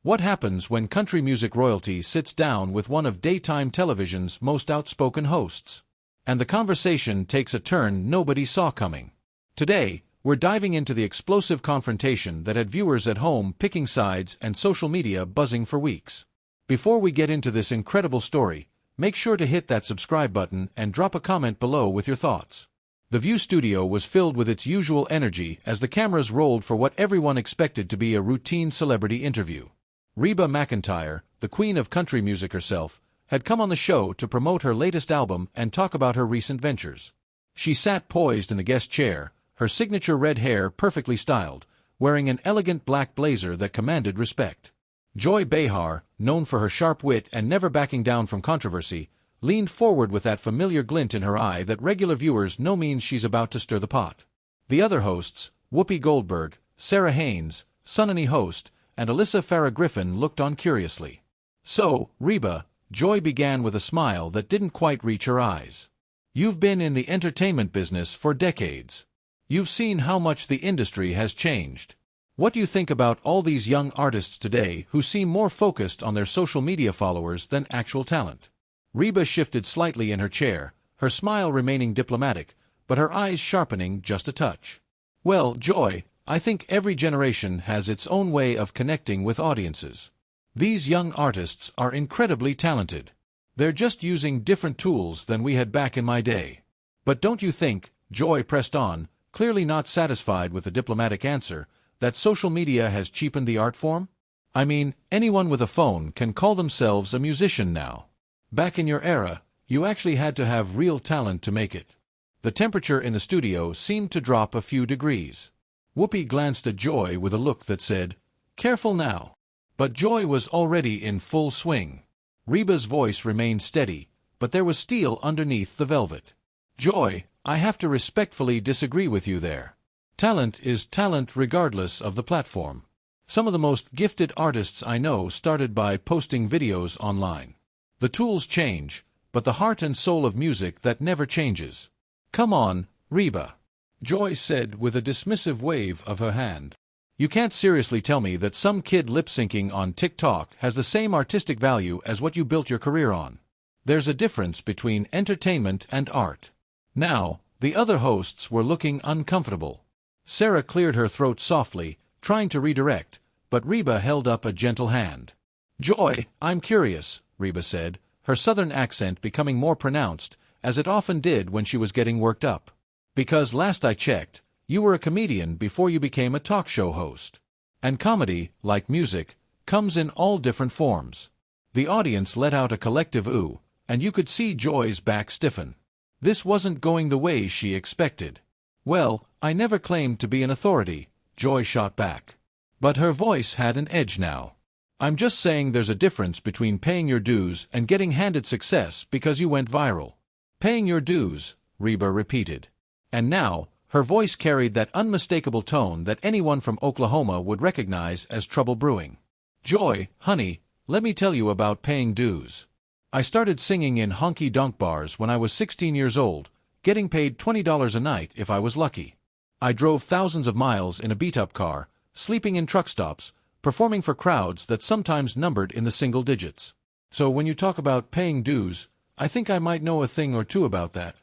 What happens when country music royalty sits down with one of daytime television's most outspoken hosts? And the conversation takes a turn nobody saw coming. Today, we're diving into the explosive confrontation that had viewers at home picking sides and social media buzzing for weeks. Before we get into this incredible story, make sure to hit that subscribe button and drop a comment below with your thoughts. The View studio was filled with its usual energy as the cameras rolled for what everyone expected to be a routine celebrity interview. Reba McEntire, the queen of country music herself, had come on the show to promote her latest album and talk about her recent ventures. She sat poised in the guest chair, her signature red hair perfectly styled, wearing an elegant black blazer that commanded respect. Joy Behar, known for her sharp wit and never backing down from controversy, leaned forward with that familiar glint in her eye that regular viewers know means she's about to stir the pot. The other hosts, Whoopi Goldberg, Sarah Haynes, Sunny Host, and Alyssa Farah Griffin looked on curiously. "So, Reba," Joy began with a smile that didn't quite reach her eyes. "You've been in the entertainment business for decades. You've seen how much the industry has changed. What do you think about all these young artists today who seem more focused on their social media followers than actual talent?" Reba shifted slightly in her chair, her smile remaining diplomatic, but her eyes sharpening just a touch. "Well, Joy, I think every generation has its own way of connecting with audiences. These young artists are incredibly talented. They're just using different tools than we had back in my day. But don't you think," Joy pressed on, clearly not satisfied with the diplomatic answer, "that social media has cheapened the art form? I mean, anyone with a phone can call themselves a musician now. Back in your era, you actually had to have real talent to make it." The temperature in the studio seemed to drop a few degrees. Whoopi glanced at Joy with a look that said, "Careful now." But Joy was already in full swing. Reba's voice remained steady, but there was steel underneath the velvet. "Joy, I have to respectfully disagree with you there. Talent is talent regardless of the platform. Some of the most gifted artists I know started by posting videos online. The tools change, but the heart and soul of music that never changes." "Come on, Reba," Joy said with a dismissive wave of her hand. "You can't seriously tell me that some kid lip-syncing on TikTok has the same artistic value as what you built your career on. There's a difference between entertainment and art." Now, the other hosts were looking uncomfortable. Sarah cleared her throat softly, trying to redirect, but Reba held up a gentle hand. "Joy, I'm curious," Reba said, her southern accent becoming more pronounced, as it often did when she was getting worked up. "Because last I checked, you were a comedian before you became a talk show host. And comedy, like music, comes in all different forms." The audience let out a collective ooh, and you could see Joy's back stiffen. This wasn't going the way she expected. "Well, I never claimed to be an authority," Joy shot back. But her voice had an edge now. "I'm just saying there's a difference between paying your dues and getting handed success because you went viral." "Paying your dues," Reba repeated. And now, her voice carried that unmistakable tone that anyone from Oklahoma would recognize as trouble brewing. "Joy, honey, let me tell you about paying dues. I started singing in honky-donk bars when I was 16 years old, getting paid $20 a night if I was lucky. I drove thousands of miles in a beat-up car, sleeping in truck stops, performing for crowds that sometimes numbered in the single digits. So when you talk about paying dues, I think I might know a thing or two about that."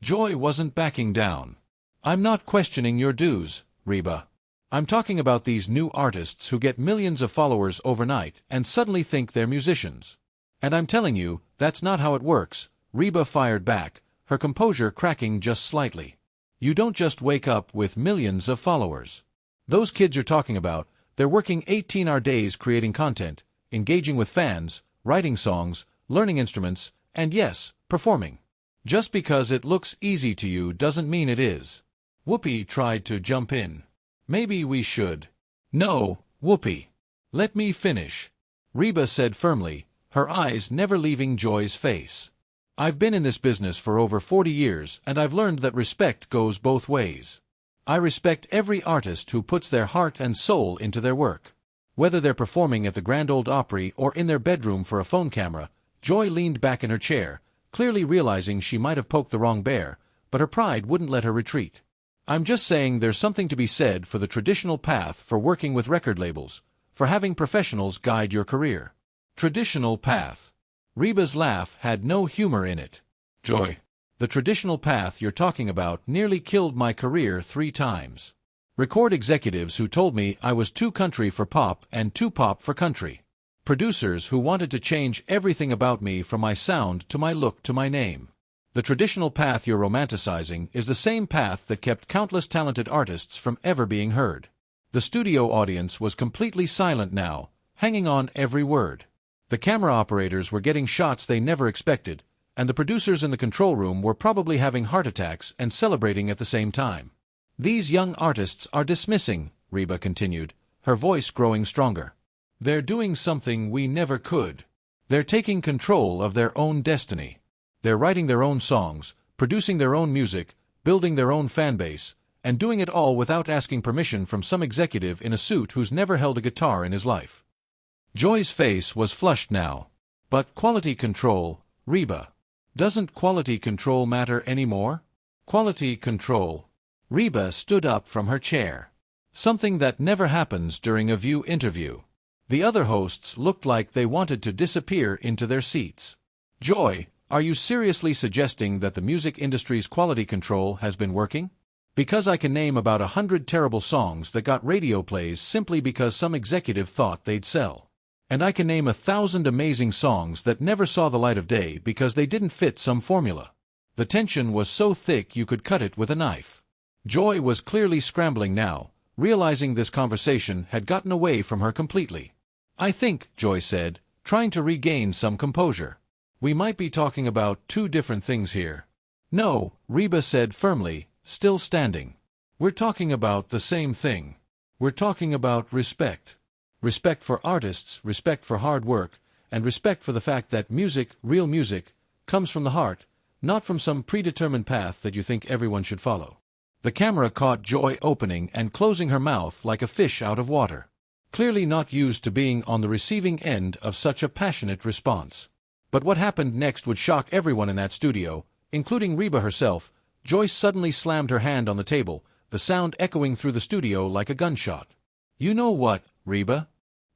Joy wasn't backing down. "I'm not questioning your dues, Reba. I'm talking about these new artists who get millions of followers overnight and suddenly think they're musicians. And I'm telling you, that's not how it works," Reba fired back, her composure cracking just slightly. "You don't just wake up with millions of followers. Those kids you're talking about, they're working 18-hour days creating content, engaging with fans, writing songs, learning instruments, and yes, performing. Just because it looks easy to you doesn't mean it is." Whoopi tried to jump in. "Maybe we should." "No, Whoopi. Let me finish," Reba said firmly, her eyes never leaving Joy's face. "I've been in this business for over 40 years and I've learned that respect goes both ways. I respect every artist who puts their heart and soul into their work. Whether they're performing at the Grand Ole Opry or in their bedroom for a phone camera." Joy leaned back in her chair, clearly realizing she might have poked the wrong bear, but her pride wouldn't let her retreat. "I'm just saying there's something to be said for the traditional path for working with record labels, for having professionals guide your career. Traditional path. Reba's laugh had no humor in it. Joy. The traditional path you're talking about nearly killed my career 3 times. Record executives who told me I was too country for pop and too pop for country. Producers who wanted to change everything about me from my sound to my look to my name. The traditional path you're romanticizing is the same path that kept countless talented artists from ever being heard. The studio audience was completely silent now, hanging on every word. The camera operators were getting shots they never expected, and the producers in the control room were probably having heart attacks and celebrating at the same time. These young artists are dismissing, Reba continued, her voice growing stronger. They're doing something we never could. They're taking control of their own destiny. They're writing their own songs, producing their own music, building their own fan base, and doing it all without asking permission from some executive in a suit who's never held a guitar in his life. Joy's face was flushed now. But quality control, Reba. Doesn't quality control matter anymore? Quality control. Reba stood up from her chair. Something that never happens during a View interview. The other hosts looked like they wanted to disappear into their seats. Joy, are you seriously suggesting that the music industry's quality control has been working? Because I can name about 100 terrible songs that got radio plays simply because some executive thought they'd sell. And I can name 1,000 amazing songs that never saw the light of day because they didn't fit some formula. The tension was so thick you could cut it with a knife. Joy was clearly scrambling now, realizing this conversation had gotten away from her completely. I think, Joy said, trying to regain some composure. We might be talking about 2 different things here. No, Reba said firmly, still standing. We're talking about the same thing. We're talking about respect. Respect for artists, respect for hard work, and respect for the fact that music, real music, comes from the heart, not from some predetermined path that you think everyone should follow. The camera caught Joy opening and closing her mouth like a fish out of water. Clearly not used to being on the receiving end of such a passionate response. But what happened next would shock everyone in that studio, including Reba herself. Joy suddenly slammed her hand on the table, the sound echoing through the studio like a gunshot. You know what, Reba?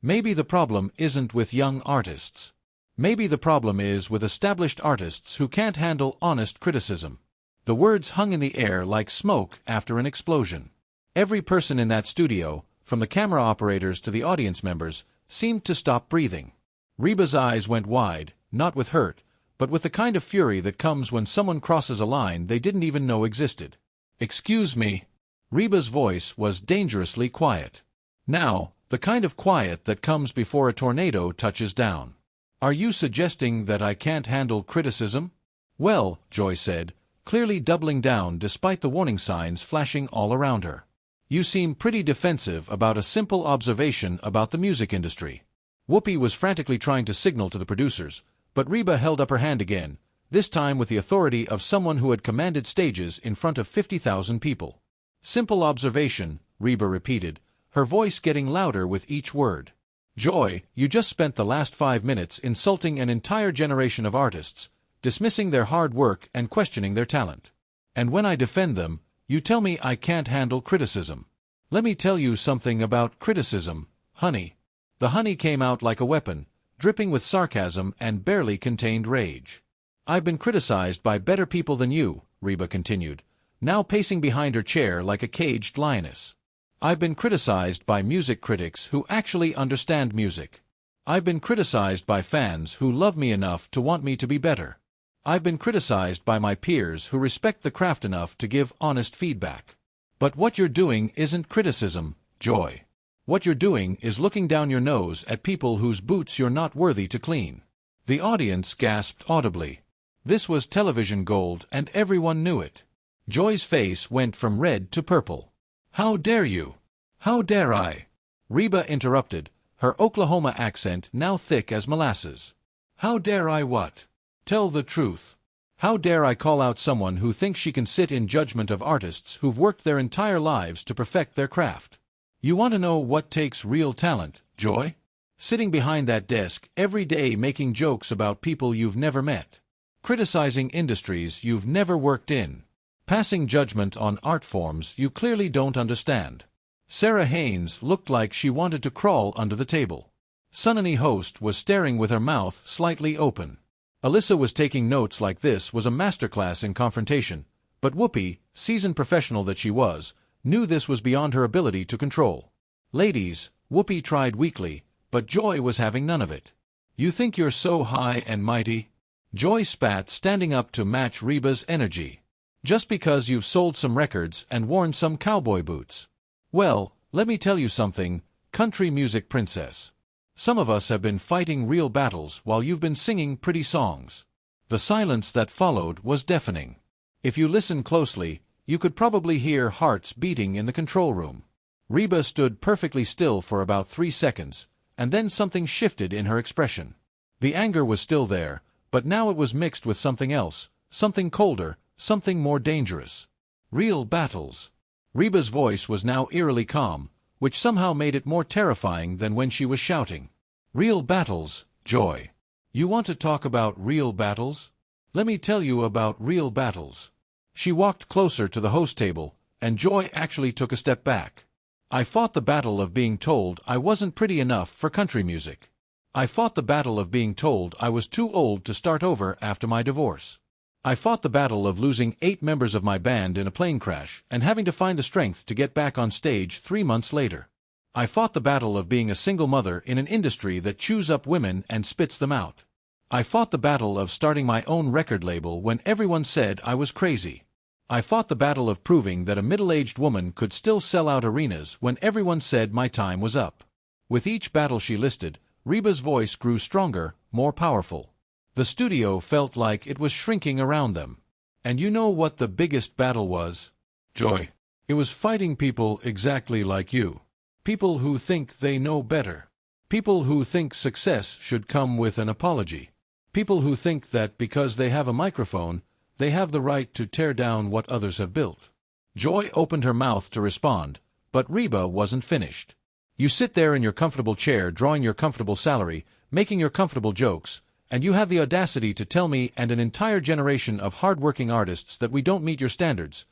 Maybe the problem isn't with young artists. Maybe the problem is with established artists who can't handle honest criticism. The words hung in the air like smoke after an explosion. Every person in that studio, from the camera operators to the audience members, seemed to stop breathing. Reba's eyes went wide, not with hurt, but with the kind of fury that comes when someone crosses a line they didn't even know existed. Excuse me. Reba's voice was dangerously quiet. Now, the kind of quiet that comes before a tornado touches down. Are you suggesting that I can't handle criticism? Well, Joy said, clearly doubling down despite the warning signs flashing all around her. You seem pretty defensive about a simple observation about the music industry. Whoopi was frantically trying to signal to the producers, but Reba held up her hand again, this time with the authority of someone who had commanded stages in front of 50,000 people. Simple observation, Reba repeated, her voice getting louder with each word. Joy, you just spent the last 5 minutes insulting an entire generation of artists, dismissing their hard work and questioning their talent. And when I defend them, you tell me I can't handle criticism. Let me tell you something about criticism, honey. The honey came out like a weapon, dripping with sarcasm and barely contained rage. I've been criticized by better people than you, Reba continued, now pacing behind her chair like a caged lioness. I've been criticized by music critics who actually understand music. I've been criticized by fans who love me enough to want me to be better. I've been criticized by my peers who respect the craft enough to give honest feedback. But what you're doing isn't criticism, Joy. What you're doing is looking down your nose at people whose boots you're not worthy to clean. The audience gasped audibly. This was television gold and everyone knew it. Joy's face went from red to purple. How dare you? How dare I? Reba interrupted, her Oklahoma accent now thick as molasses. How dare I what? Tell the truth. How dare I call out someone who thinks she can sit in judgment of artists who've worked their entire lives to perfect their craft? You want to know what takes real talent, Joy? Sitting behind that desk every day making jokes about people you've never met. Criticizing industries you've never worked in. Passing judgment on art forms you clearly don't understand. Sarah Haynes looked like she wanted to crawl under the table. Sunny host was staring with her mouth slightly open. Alyssa was taking notes like this was a masterclass in confrontation, but Whoopi, seasoned professional that she was, knew this was beyond her ability to control. Ladies, Whoopi tried weakly, but Joy was having none of it. You think you're so high and mighty? Joy spat, standing up to match Reba's energy. Just because you've sold some records and worn some cowboy boots. Well, let me tell you something, country music princess. Some of us have been fighting real battles while you've been singing pretty songs. The silence that followed was deafening. If you listen closely, you could probably hear hearts beating in the control room. Reba stood perfectly still for about 3 seconds, and then something shifted in her expression. The anger was still there, but now it was mixed with something else, something colder, something more dangerous. Real battles. Reba's voice was now eerily calm, which somehow made it more terrifying than when she was shouting. Real battles, Joy. You want to talk about real battles? Let me tell you about real battles. She walked closer to the host table, and Joy actually took a step back. I fought the battle of being told I wasn't pretty enough for country music. I fought the battle of being told I was too old to start over after my divorce. I fought the battle of losing 8 members of my band in a plane crash and having to find the strength to get back on stage 3 months later. I fought the battle of being a single mother in an industry that chews up women and spits them out. I fought the battle of starting my own record label when everyone said I was crazy. I fought the battle of proving that a middle-aged woman could still sell out arenas when everyone said my time was up. With each battle she listed, Reba's voice grew stronger, more powerful. The studio felt like it was shrinking around them. And you know what the biggest battle was? Joy. It was fighting people exactly like you. People who think they know better. People who think success should come with an apology. People who think that because they have a microphone, they have the right to tear down what others have built. Joy opened her mouth to respond, but Reba wasn't finished. You sit there in your comfortable chair drawing your comfortable salary, making your comfortable jokes, and you have the audacity to tell me and an entire generation of hard-working artists that we don't meet your standards,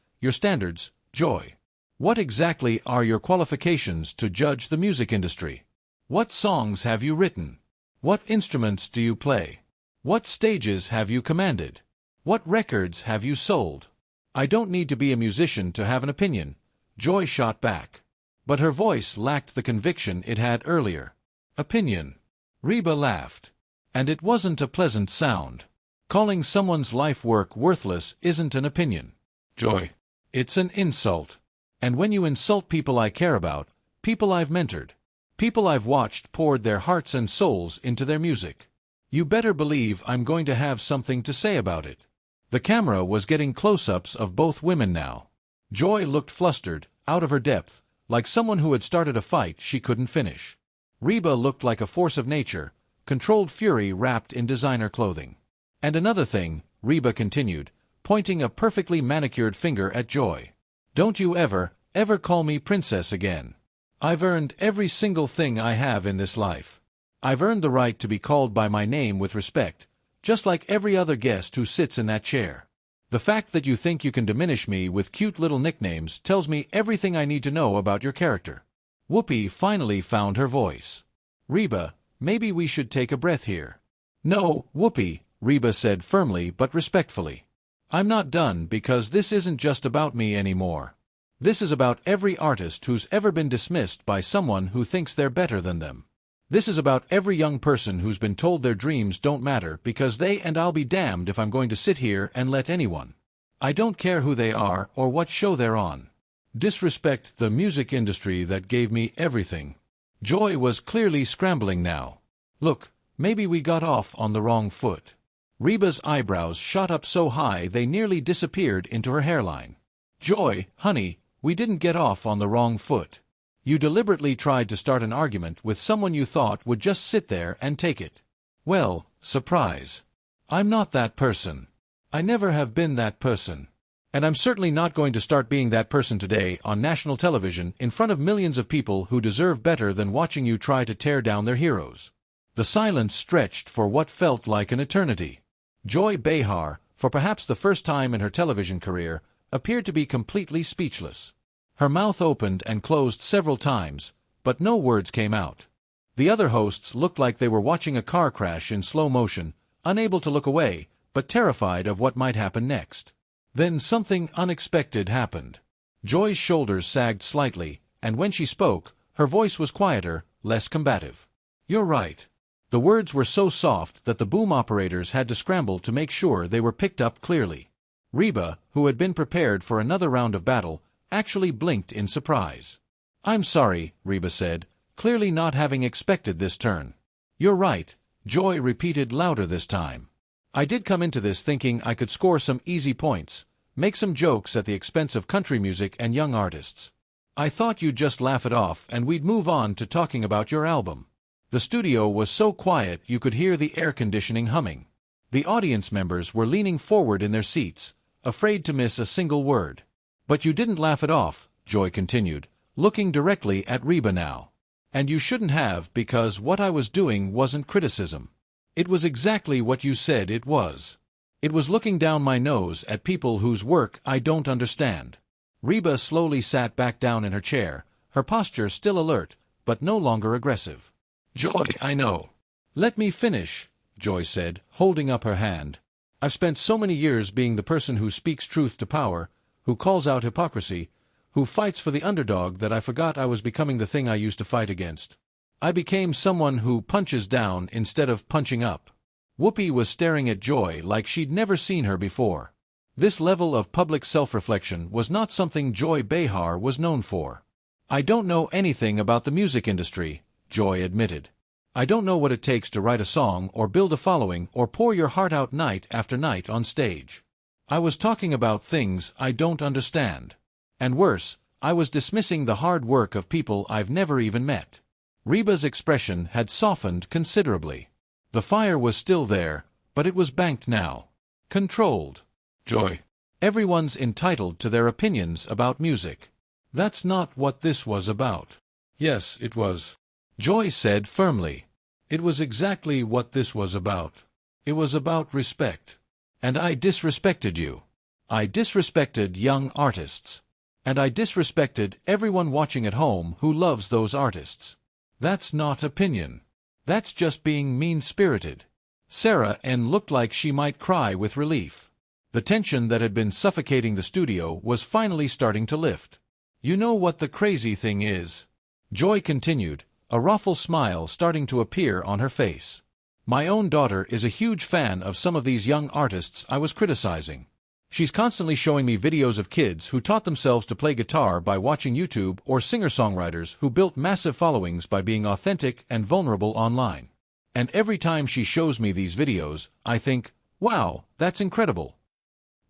Joy. What exactly are your qualifications to judge the music industry? What songs have you written? What instruments do you play? What stages have you commanded? What records have you sold? I don't need to be a musician to have an opinion, Joy shot back. But her voice lacked the conviction it had earlier. Opinion. Reba laughed. And it wasn't a pleasant sound. Calling someone's life work worthless isn't an opinion. Joy. It's an insult. And when you insult people I care about, people I've mentored, people I've watched poured their hearts and souls into their music, you better believe I'm going to have something to say about it. The camera was getting close-ups of both women now. Joy looked flustered, out of her depth, like someone who had started a fight she couldn't finish. Reba looked like a force of nature, controlled fury wrapped in designer clothing. And another thing, Reba continued, pointing a perfectly manicured finger at Joy. Don't you ever call me princess again. I've earned every single thing I have in this life. I've earned the right to be called by my name with respect, just like every other guest who sits in that chair. The fact that you think you can diminish me with cute little nicknames tells me everything I need to know about your character. Whoopi finally found her voice. Reba, maybe we should take a breath here. No, Whoopi, Reba said firmly but respectfully. I'm not done because this isn't just about me anymore. This is about every artist who's ever been dismissed by someone who thinks they're better than them. This is about every young person who's been told their dreams don't matter because they and I'll be damned if I'm going to sit here and let anyone. I don't care who they are or what show they're on. Disrespect the music industry that gave me everything. Joy was clearly scrambling now. Look, maybe we got off on the wrong foot. Reba's eyebrows shot up so high they nearly disappeared into her hairline. Joy, honey, we didn't get off on the wrong foot. You deliberately tried to start an argument with someone you thought would just sit there and take it. Well, surprise. I'm not that person. I never have been that person. And I'm certainly not going to start being that person today on national television in front of millions of people who deserve better than watching you try to tear down their heroes. The silence stretched for what felt like an eternity. Joy Behar, for perhaps the first time in her television career, appeared to be completely speechless. Her mouth opened and closed several times, but no words came out. The other hosts looked like they were watching a car crash in slow motion, unable to look away, but terrified of what might happen next. Then something unexpected happened. Joy's shoulders sagged slightly, and when she spoke, her voice was quieter, less combative. "You're right." The words were so soft that the boom operators had to scramble to make sure they were picked up clearly. Reba, who had been prepared for another round of battle, actually blinked in surprise. "I'm sorry," Reba said, clearly not having expected this turn. "You're right," Joy repeated louder this time. "I did come into this thinking I could score some easy points, make some jokes at the expense of country music and young artists. I thought you'd just laugh it off and we'd move on to talking about your album." The studio was so quiet you could hear the air conditioning humming. The audience members were leaning forward in their seats, afraid to miss a single word. "But you didn't laugh it off," Joy continued, looking directly at Reba now. "And you shouldn't have, because what I was doing wasn't criticism. It was exactly what you said it was. It was looking down my nose at people whose work I don't understand." Reba slowly sat back down in her chair, her posture still alert, but no longer aggressive. "Joy, I know." "Let me finish," Joy said, holding up her hand. "I've spent so many years being the person who speaks truth to power, who calls out hypocrisy, who fights for the underdog that I forgot I was becoming the thing I used to fight against. I became someone who punches down instead of punching up." Whoopi was staring at Joy like she'd never seen her before. This level of public self-reflection was not something Joy Behar was known for. "I don't know anything about the music industry," Joy admitted. "I don't know what it takes to write a song or build a following or pour your heart out night after night on stage. I was talking about things I don't understand. And worse, I was dismissing the hard work of people I've never even met." Reba's expression had softened considerably. The fire was still there, but it was banked now. Controlled. "Joy, everyone's entitled to their opinions about music. That's not what this was about." "Yes, it was," Joy said firmly. "It was exactly what this was about. It was about respect. And I disrespected you. I disrespected young artists. And I disrespected everyone watching at home who loves those artists. That's not opinion. That's just being mean-spirited." Sarah N looked like she might cry with relief. The tension that had been suffocating the studio was finally starting to lift. "You know what the crazy thing is?" Joy continued, a rueful smile starting to appear on her face. "My own daughter is a huge fan of some of these young artists I was criticizing. She's constantly showing me videos of kids who taught themselves to play guitar by watching YouTube or singer-songwriters who built massive followings by being authentic and vulnerable online. And every time she shows me these videos, I think, wow, that's incredible.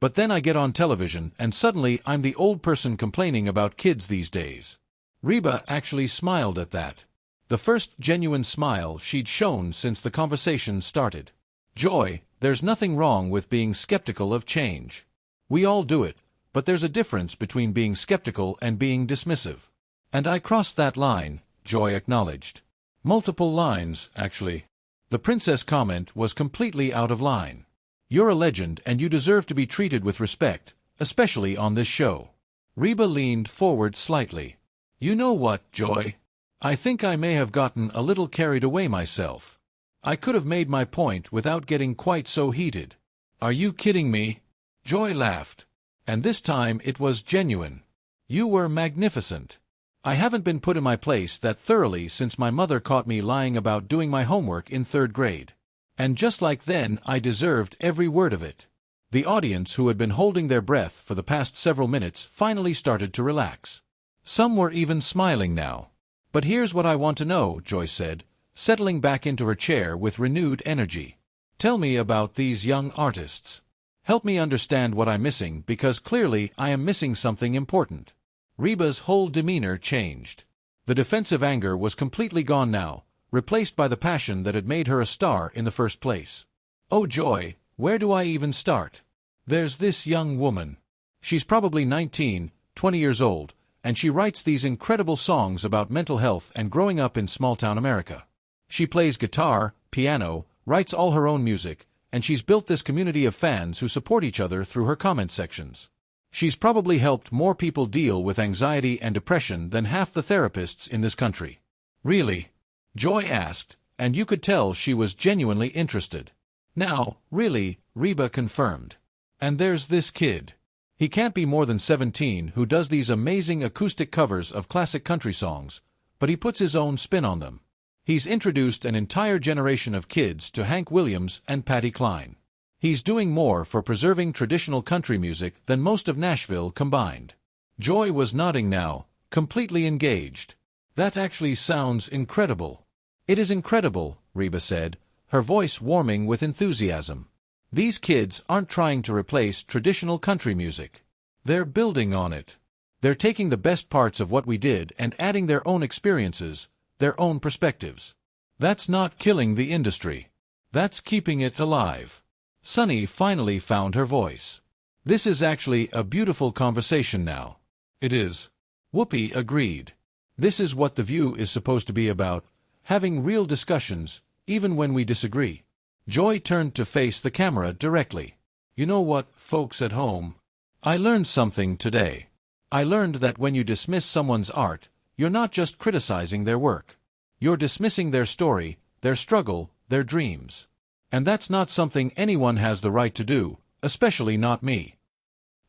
But then I get on television and suddenly I'm the old person complaining about kids these days." Reba actually smiled at that. The first genuine smile she'd shown since the conversation started. "Joy, there's nothing wrong with being skeptical of change. We all do it, but there's a difference between being skeptical and being dismissive. And I crossed that line," Joy acknowledged. "Multiple lines, actually." The princess comment was completely out of line. "You're a legend and you deserve to be treated with respect, especially on this show." Reba leaned forward slightly. "You know what, Joy? I think I may have gotten a little carried away myself. I could have made my point without getting quite so heated." "Are you kidding me?" Joy laughed. And this time it was genuine. "You were magnificent. I haven't been put in my place that thoroughly since my mother caught me lying about doing my homework in 3rd grade. And just like then I deserved every word of it." The audience, who had been holding their breath for the past several minutes, finally started to relax. Some were even smiling now. "But here's what I want to know," Joy said, settling back into her chair with renewed energy. "Tell me about these young artists. Help me understand what I'm missing, because clearly I am missing something important." Reba's whole demeanor changed. The defensive anger was completely gone now, replaced by the passion that had made her a star in the first place. "Oh Joy, where do I even start? There's this young woman. She's probably 19, 20 years old, and she writes these incredible songs about mental health and growing up in small-town America. She plays guitar, piano, writes all her own music, and she's built this community of fans who support each other through her comment sections. She's probably helped more people deal with anxiety and depression than half the therapists in this country. Really? Joy asked, and you could tell she was genuinely interested. Now, really, Reba confirmed. And there's this kid. He can't be more than 17 who does these amazing acoustic covers of classic country songs, but he puts his own spin on them. He's introduced an entire generation of kids to Hank Williams and Patsy Cline. He's doing more for preserving traditional country music than most of Nashville combined. Joy was nodding now, completely engaged. That actually sounds incredible. It is incredible, Reba said, her voice warming with enthusiasm. These kids aren't trying to replace traditional country music. They're building on it. They're taking the best parts of what we did and adding their own experiences, their own perspectives. That's not killing the industry. That's keeping it alive. Sunny finally found her voice. This is actually a beautiful conversation now. It is. Whoopi agreed. This is what The View is supposed to be about, having real discussions, even when we disagree. Joy turned to face the camera directly. You know what, folks at home? I learned something today. I learned that when you dismiss someone's art, you're not just criticizing their work. You're dismissing their story, their struggle, their dreams. And that's not something anyone has the right to do, especially not me.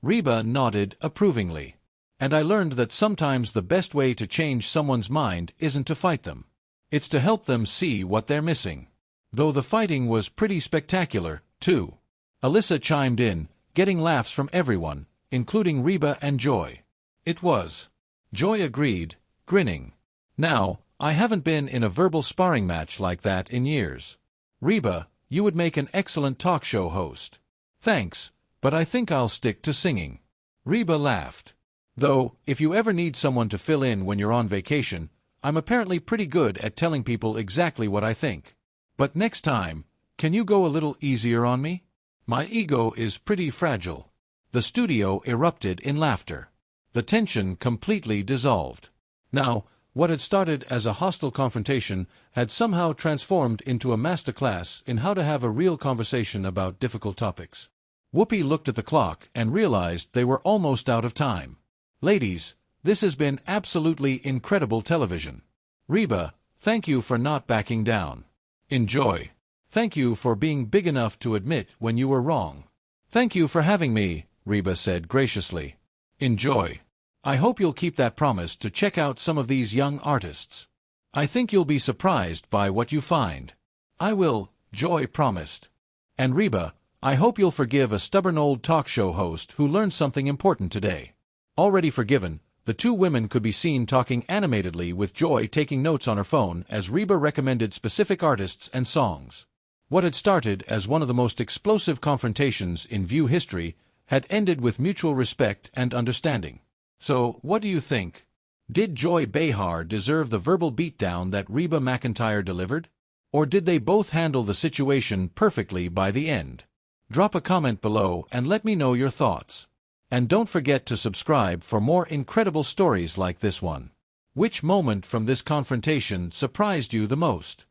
Reba nodded approvingly. And I learned that sometimes the best way to change someone's mind isn't to fight them. It's to help them see what they're missing. Though the fighting was pretty spectacular, too. Alyssa chimed in, getting laughs from everyone, including Reba and Joy. It was. Joy agreed, grinning. Now, I haven't been in a verbal sparring match like that in years. Reba, you would make an excellent talk show host. Thanks, but I think I'll stick to singing. Reba laughed. Though, if you ever need someone to fill in when you're on vacation, I'm apparently pretty good at telling people exactly what I think. But next time, can you go a little easier on me? My ego is pretty fragile. The studio erupted in laughter. The tension completely dissolved. Now, what had started as a hostile confrontation had somehow transformed into a masterclass in how to have a real conversation about difficult topics. Whoopi looked at the clock and realized they were almost out of time. Ladies, this has been absolutely incredible television. Reba, thank you for not backing down. Enjoy. Thank you for being big enough to admit when you were wrong. Thank you for having me, Reba said graciously. Enjoy. I hope you'll keep that promise to check out some of these young artists. I think you'll be surprised by what you find. I will, Joy promised. And Reba, I hope you'll forgive a stubborn old talk show host who learned something important today. Already forgiven, the two women could be seen talking animatedly with Joy taking notes on her phone as Reba recommended specific artists and songs. What had started as one of the most explosive confrontations in View history had ended with mutual respect and understanding. So, what do you think? Did Joy Behar deserve the verbal beatdown that Reba McEntire delivered? Or did they both handle the situation perfectly by the end? Drop a comment below and let me know your thoughts. And don't forget to subscribe for more incredible stories like this one. Which moment from this confrontation surprised you the most?